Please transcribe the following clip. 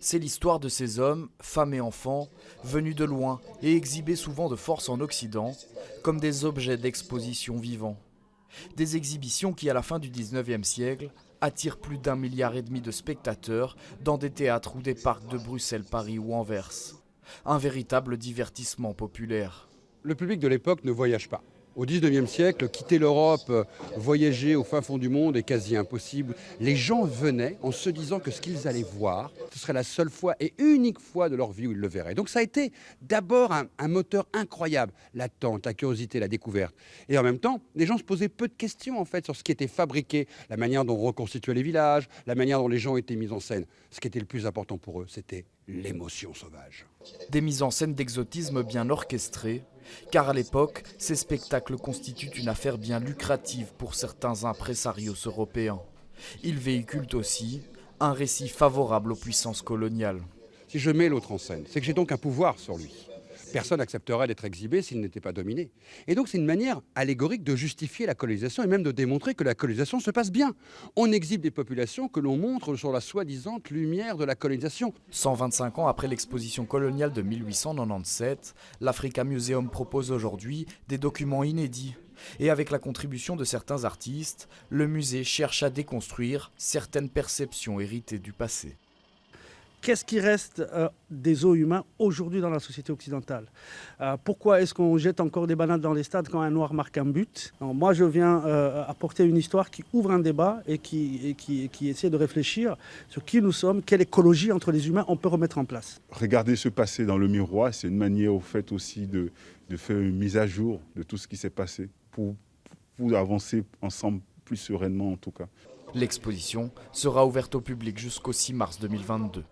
C'est l'histoire de ces hommes, femmes et enfants, venus de loin et exhibés souvent de force en Occident, comme des objets d'exposition vivants. Des exhibitions qui, à la fin du 19e siècle, attirent plus d'1,5 milliard de spectateurs dans des théâtres ou des parcs de Bruxelles, Paris ou Anvers. Un véritable divertissement populaire. Le public de l'époque ne voyage pas. Au XIXe siècle, quitter l'Europe, voyager au fin fond du monde est quasi impossible. Les gens venaient en se disant que ce qu'ils allaient voir, ce serait la seule fois et unique fois de leur vie où ils le verraient. Donc ça a été d'abord un moteur incroyable, l'attente, la curiosité, la découverte. Et en même temps, les gens se posaient peu de questions en fait sur ce qui était fabriqué, la manière dont on reconstituait les villages, la manière dont les gens étaient mis en scène. Ce qui était le plus important pour eux, c'était l'émotion sauvage. Des mises en scène d'exotisme bien orchestrées, car à l'époque, ces spectacles constituent une affaire bien lucrative pour certains impresarios européens. Ils véhiculent aussi un récit favorable aux puissances coloniales. Si je mets l'autre en scène, c'est que j'ai donc un pouvoir sur lui. Personne n'accepterait d'être exhibé s'il n'était pas dominé. Et donc c'est une manière allégorique de justifier la colonisation et même de démontrer que la colonisation se passe bien. On exhibe des populations que l'on montre sur la soi-disant lumière de la colonisation. 125 ans après l'exposition coloniale de 1897, l'Africa Museum propose aujourd'hui des documents inédits. Et avec la contribution de certains artistes, le musée cherche à déconstruire certaines perceptions héritées du passé. Qu'est-ce qui reste des os humains aujourd'hui dans la société occidentale? Pourquoi est-ce qu'on jette encore des bananes dans les stades quand un noir marque un but? Non, moi, je viens apporter une histoire qui ouvre un débat et qui essaie de réfléchir sur qui nous sommes, quelle écologie entre les humains on peut remettre en place. Regarder ce passé dans le miroir, c'est une manière au fait aussi de faire une mise à jour de tout ce qui s'est passé pour avancer ensemble plus sereinement en tout cas. L'exposition sera ouverte au public jusqu'au 6 mars 2022.